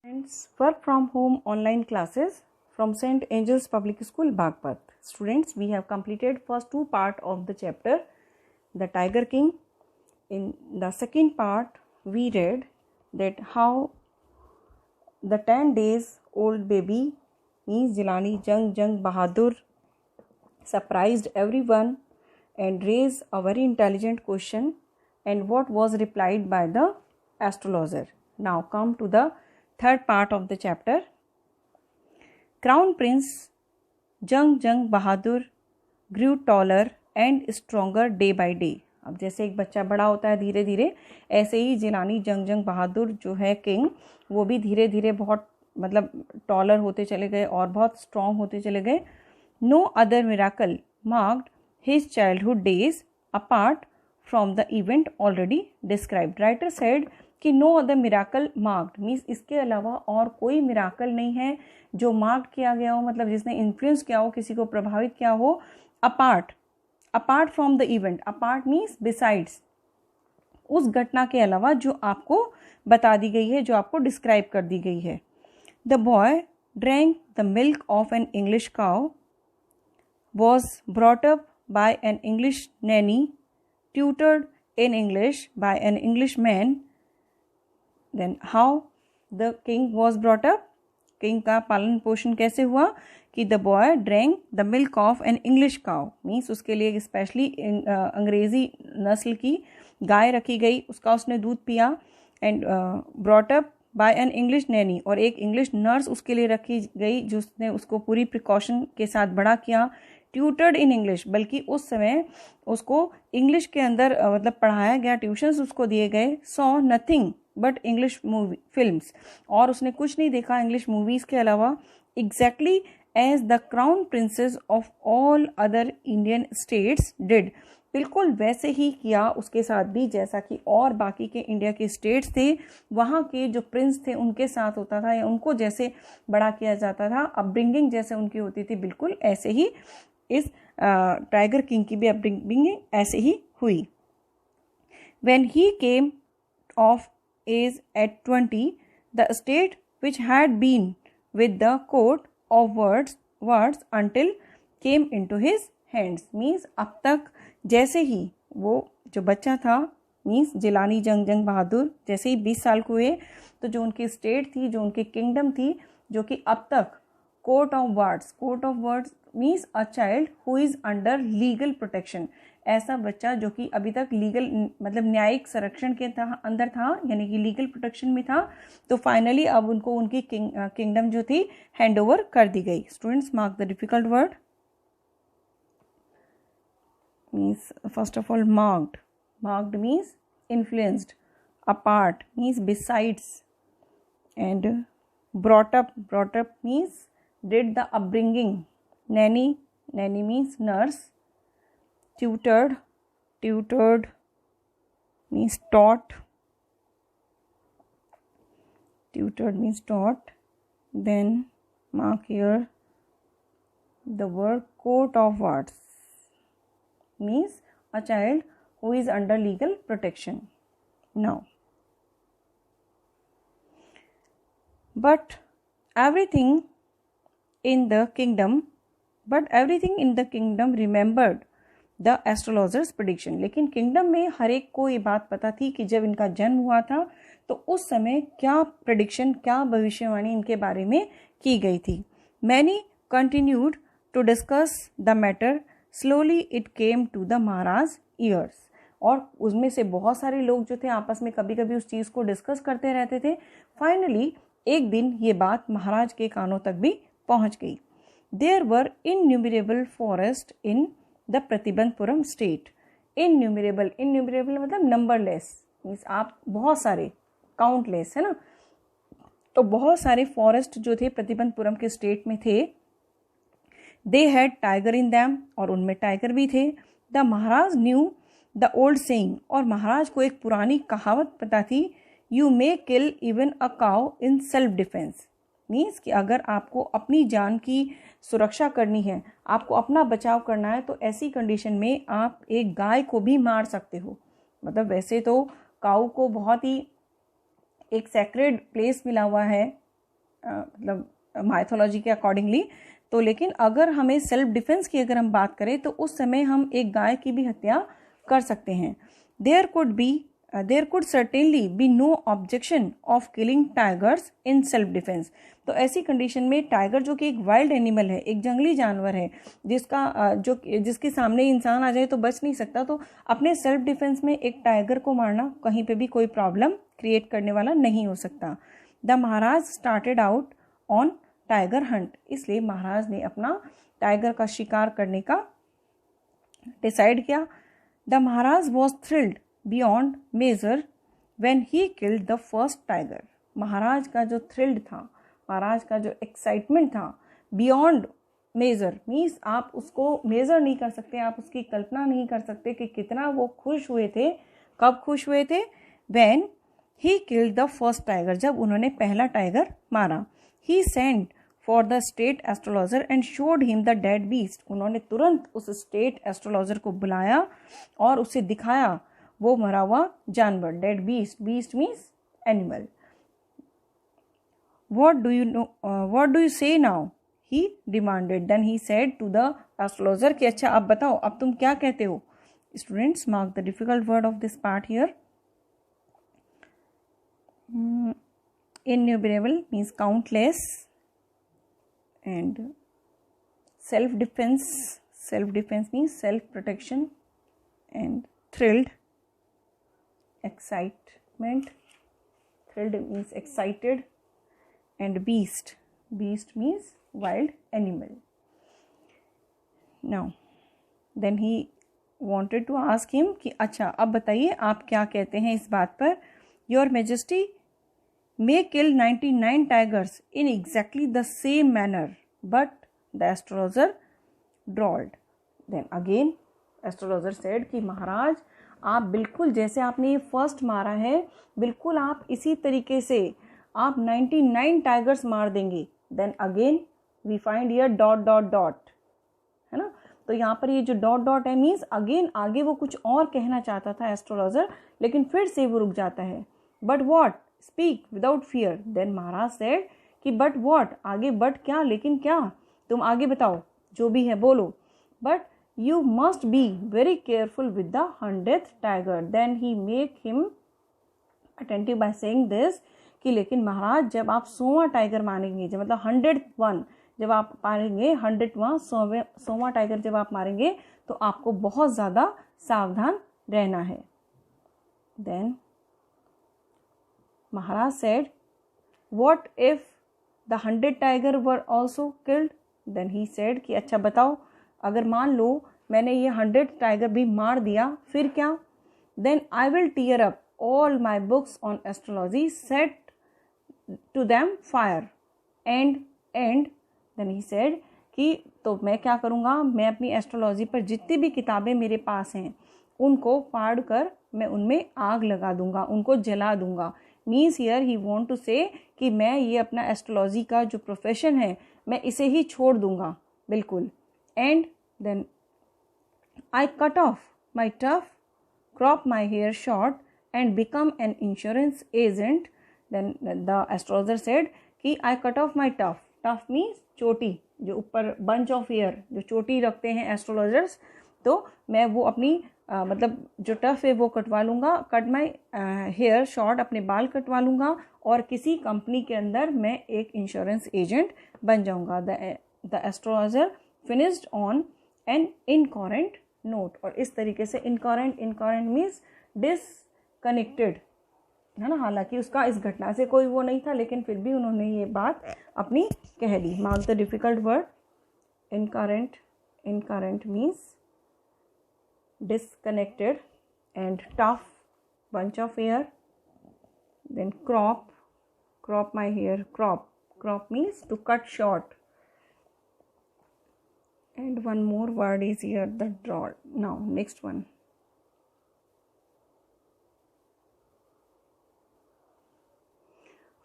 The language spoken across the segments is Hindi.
Students, work from home online classes from St. Angel's Public School, Bagpat. Students, we have completed first two part of the chapter, The Tiger King. In the second part, we read that how the 10 days old baby means Jilani Jang Bahadur surprised everyone and raised a very intelligent question, and what was replied by the astrologer. Now come to the third part of the chapter. Crown Prince Jang Bahadur grew taller and stronger day by day. अब जैसे एक बच्चा बड़ा होता है धीरे धीरे, ऐसे ही जिलानी जंग बहादुर जो है किंग, वो भी धीरे धीरे बहुत टॉलर होते चले गए और बहुत स्ट्रॉन्ग होते चले गए. No other miracle marked his childhood days apart from the event already described. Writer said कि no other miracle marked means इसके अलावा और कोई मिराकल नहीं है जो मार्क किया गया हो, मतलब जिसने इन्फ्लुएंस किया हो, किसी को प्रभावित किया हो. Apart from the event, apart means besides, उस घटना के अलावा जो आपको बता दी गई है, जो आपको डिस्क्राइब कर दी गई है. The boy drank the milk of an English cow, was brought up by an English Naini, tutored in English by an English man. Then how the king was brought up? King का पालन पोषण कैसे हुआ कि the boy drank the milk of an English cow, means उसके लिए स्पेशली अंग्रेजी नस्ल की गाय रखी गई, उसका उसने दूध पिया. And brought up by an English nanny, और एक इंग्लिश नर्स उसके लिए रखी गई जिसने उसको पूरी प्रिकॉशन के साथ बड़ा किया. ट्यूटर्ड इन इंग्लिश, बल्कि उस समय उसको इंग्लिश के अंदर पढ़ाया गया, ट्यूशन्स उसको दिए गए. Saw nothing but English movie films, और उसने कुछ नहीं देखा इंग्लिश मूवीज़ के अलावा. Exactly as the crown princess of all other Indian states did, बिल्कुल वैसे ही किया उसके साथ भी जैसा कि और बाकी के इंडिया के स्टेट्स थे, वहाँ के जो प्रिंस थे उनके साथ होता था, या उनको जैसे बड़ा किया जाता था, अपब्रिंगिंग जैसे उनकी होती थी, बिल्कुल ऐसे ही इस टाइगर किंग की भी अपब्रिंगिंग ऐसे ही हुई. When he came of age at 20, the state which had been with the court of words until came into his hands, means अब तक जैसे ही वो जो बच्चा था, मीन्स जिलानी जंग बहादुर जैसे ही 20 साल को हुए, तो जो उनकी स्टेट थी, जो उनकी किंगडम थी, जो कि अब तक court of words means a child who is under legal protection, ऐसा बच्चा जो कि अभी तक लीगल न्यायिक संरक्षण के अंदर था, यानी कि लीगल प्रोटेक्शन में था. तो फाइनली अब उनको उनकी किंगडम जो थी हैंड ओवर कर दी गई. Students, mark the difficult word. Means first of all marked means influenced, apart means besides, and brought up means did the upbringing. Nanny means nurse. Tutored means taught. Then mark here the word court of words, means a child who is under legal protection. Now, but everything in the kingdom remembered the astrologer's prediction. लेकिन किंगडम में हर एक को ये बात पता थी कि जब इनका जन्म हुआ था तो उस समय क्या प्रेडिक्शन, क्या भविष्यवाणी इनके बारे में की गई थी. Many continued to discuss the matter. Slowly it came to the Maharaj ears. और उसमें से बहुत सारे लोग जो थे आपस में कभी कभी उस चीज़ को डिस्कस करते रहते थे. फाइनली एक दिन ये बात महाराज के कानों तक भी पहुंच गई. There were innumerable forest in the Pratibandhapuram state. Innumerable मतलब नंबरलेस, मीन्स आप बहुत सारे, काउंटलेस है ना, तो बहुत सारे फॉरेस्ट जो थे प्रतिबंधपुरम के स्टेट में थे. They had tiger in them, और उनमें टाइगर भी थे. The Maharaj new the old saying, और महाराज को एक पुरानी कहावत पता थी, you may kill even a cow in self defence. Means कि अगर आपको अपनी जान की सुरक्षा करनी है, आपको अपना बचाव करना है, तो ऐसी कंडीशन में आप एक गाय को भी मार सकते हो. मतलब वैसे तो काऊ को बहुत ही एक सैक्रेड प्लेस मिला हुआ है मतलब माइथोलॉजी के अकॉर्डिंगली। तो लेकिन अगर हमें सेल्फ डिफेंस की अगर हम बात करें तो उस समय हम एक गाय की भी हत्या कर सकते हैं। There could certainly be no objection of killing tigers in self defence. तो ऐसी कंडीशन में टाइगर जो कि एक वाइल्ड एनिमल है, एक जंगली जानवर है, जिसके सामने इंसान आ जाए तो बच नहीं सकता, तो अपने सेल्फ डिफेंस में एक टाइगर को मारना कहीं पे भी कोई प्रॉब्लम क्रिएट करने वाला नहीं हो सकता। The Maharaj started out on tiger Hunt. इसलिए महाराज ने अपना टाइगर का शिकार करने का डिसाइड किया। The Maharaj was thrilled beyond measure when he killed the first tiger. Maharaj का जो थ्रिल्ड था, महाराज का जो एक्साइटमेंट था, बियॉन्ड मेजर मीन्स आप उसको मेजर नहीं कर सकते, आप उसकी कल्पना नहीं कर सकते कि कितना वो खुश हुए थे। कब खुश हुए थे? When he killed the first tiger, जब उन्होंने पहला टाइगर मारा। He sent for the state astrologer and showed him the dead beast. उन्होंने तुरंत उस स्टेट एस्ट्रोलॉजर को बुलाया और उसे दिखाया वो मरा हुआ जानवर, dead beast. Beast means animal. What do you say now? He demanded. Then he said to the astrologer कि अच्छा अब बताओ, अब तुम क्या कहते हो? Students, mark the difficult word of this part here. Innumerable means countless, and self-defense. Self-defense means self-protection, and thrilled, excitement. Thrilled means excited. And beast means wild animal. Now then he wanted to ask him कि अच्छा अब बताइए आप क्या कहते हैं इस बात पर। Your Majesty may kill 99 tigers in exactly the same manner, but the astrologer drawled. Then again astrologer said कि महाराज आप बिल्कुल जैसे आपने ये फर्स्ट मारा है, बिल्कुल आप इसी तरीके से आप 99 टाइगर्स मार देंगे। Then again we find here dot dot dot, है ना। तो यहाँ पर ये जो डॉट डॉट है मीन्स अगेन आगे वो कुछ और कहना चाहता था एस्ट्रोलॉजर, लेकिन फिर से वो रुक जाता है। But what, speak without fear. Then Maharaj said कि बट वॉट, आगे बट क्या, लेकिन क्या, तुम आगे बताओ, जो भी है बोलो। But you must be very careful with the 100th tiger. Then he make him attentive by saying this कि लेकिन महाराज जब आप 100वां टाइगर मारेंगे, जब मतलब 100th जब आप मारेंगे, 100वां 100वां टाइगर जब आप मारेंगे तो आपको बहुत ज़्यादा सावधान रहना है। Then Maharaj said what if the 100 tiger were also killed. Then he said कि अच्छा बताओ अगर मान लो मैंने ये 100 टाइगर भी मार दिया, फिर क्या? Then I will tear up all my books on astrology, set to them fire and then he said कि तो मैं क्या करूँगा, मैं अपनी एस्ट्रोलॉजी पर जितनी भी किताबें मेरे पास हैं उनको फाड़ कर मैं उनमें आग लगा दूंगा, उनको जला दूंगा। Means here he want to say कि मैं ये अपना एस्ट्रोलॉजी का जो प्रोफेशन है मैं इसे ही छोड़ दूंगा बिल्कुल। And then I cut off my tuft, crop my hair short and become an insurance agent. Then the astrologer said कि I cut off my tuft. Tuft means चोटी, जो ऊपर bunch of hair, जो चोटी रखते हैं एस्ट्रोलॉजर्स, तो मैं वो अपनी मतलब जो टफ है वो कटवा लूँगा, कट माई हेयर शॉर्ट, अपने बाल कटवा लूँगा और किसी कंपनी के अंदर मैं एक इंश्योरेंस एजेंट बन जाऊँगा। The astrologer finished on an incoherent note. और इस तरीके से इनकॉरेंट मीन्स डिसकनेक्टेड, है ना। हालांकि उसका इस घटना से कोई वो नहीं था, लेकिन फिर भी उन्होंने ये बात अपनी कह दी। Mark the difficult word incoherent means disconnected and tuft, bunch of hair. Then crop my hair, crop means to cut short. And one more word is here, the draw. Now next one.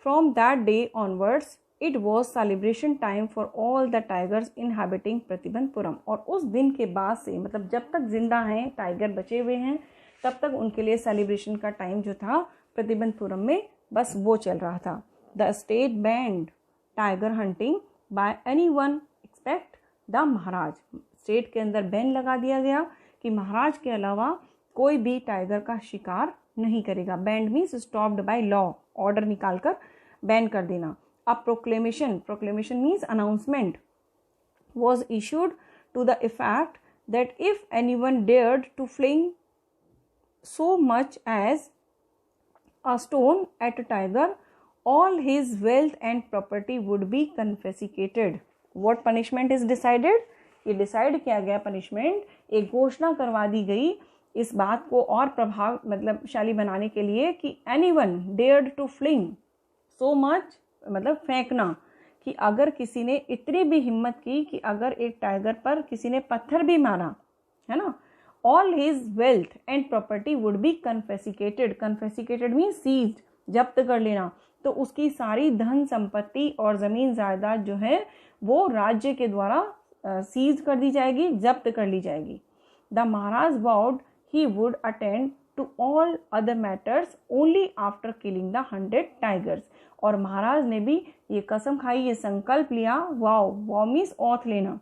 From that day onwards, it was celebration time for all the tigers inhabiting Pratibandapuram. और उस दिन के बाद से, मतलब जब तक जिंदा हैं टाइगर बचे हुए हैं, तब तक उनके लिए सेलिब्रेशन का टाइम जो था प्रतिबंधपुरम में बस वो चल रहा था। The state banned tiger hunting by anyone except the Maharaj. State के अंदर बैन लगा दिया गया कि महाराज के अलावा कोई भी टाइगर का शिकार नहीं करेगा। Band means stopped by law, order निकालकर बैन कर देना। अब proclamation, proclamation means announcement was issued to the effect that if anyone dared to fling so much as a stone at a tiger, all his wealth and property would be confiscated. What punishment is decided? ये डिसाइड किया गया पनिशमेंट, एक घोषणा करवा दी गई इस बात को और प्रभाव शाली बनाने के लिए कि anyone dared to fling so much मतलब फेंकना, कि अगर किसी ने इतनी भी हिम्मत की कि अगर एक टाइगर पर किसी ने पत्थर भी मारा, है ना, all his wealth and property would be confiscated. Confiscated mean seized, जब्त कर लेना। तो उसकी सारी धन संपत्ति और ज़मीन जायदाद जो है वो राज्य के द्वारा सीज कर दी जाएगी, जब्त कर ली जाएगी। The Maharaj vowed he would attend to all other matters only after killing the 100 tigers. और महाराज ने भी ये कसम खाई, ये संकल्प लिया, वाव मीन्स ऑथ लेना,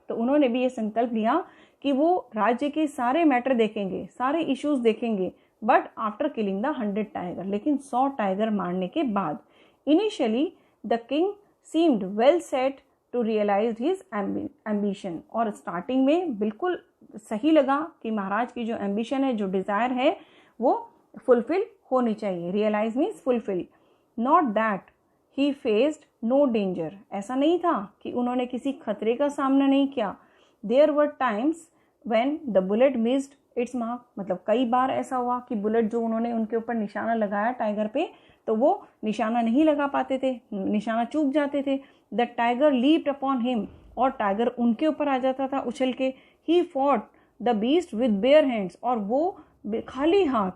तो उन्होंने भी ये संकल्प लिया कि वो राज्य के सारे मैटर देखेंगे, सारे इश्यूज देखेंगे, but after killing the 100 tiger, लेकिन 100 टाइगर मारने के बाद। Initially the king seemed well set to realise his ambition. और स्टार्टिंग में बिल्कुल सही लगा कि महाराज की जो एम्बिशन है, जो डिज़ायर है, वो फुलफिल होनी चाहिए। Realise means fulfil. Not that he faced no danger, ऐसा नहीं था कि उन्होंने किसी खतरे का सामना नहीं किया। There were times when the bullet missed its mark, मतलब कई बार ऐसा हुआ कि बुलेट जो उन्होंने उनके ऊपर निशाना लगाया टाइगर पे, तो वो निशाना नहीं लगा पाते थे, निशाना चूक जाते थे। The tiger leaped upon him, और टाइगर उनके ऊपर आ जाता था उछल के। He fought the beast with bare hands, और वो खाली हाथ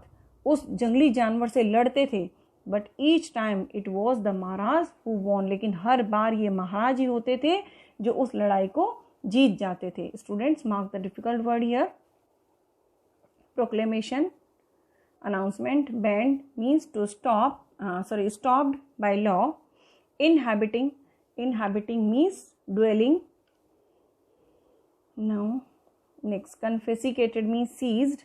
उस जंगली जानवर से लड़ते थे। But each time it was the Maharaj who won, लेकिन हर बार ये महाराज ही होते थे जो उस लड़ाई को जीत जाते थे। Students, mark the difficult word here. Proclamation, announcement, banned means to stop, stopped by law. Inhabiting means dwelling. Now next, confiscated means seized.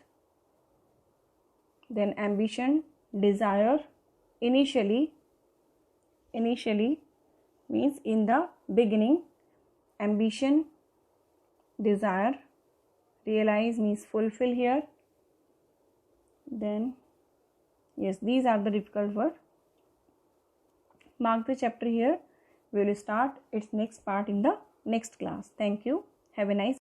Then ambition, desire. Initially means in the beginning. Ambition, desire. Realize means fulfill here. Then yes, these are the difficult words. Mark the chapter here. We will start its next part in the next class. Thank you. Have a nice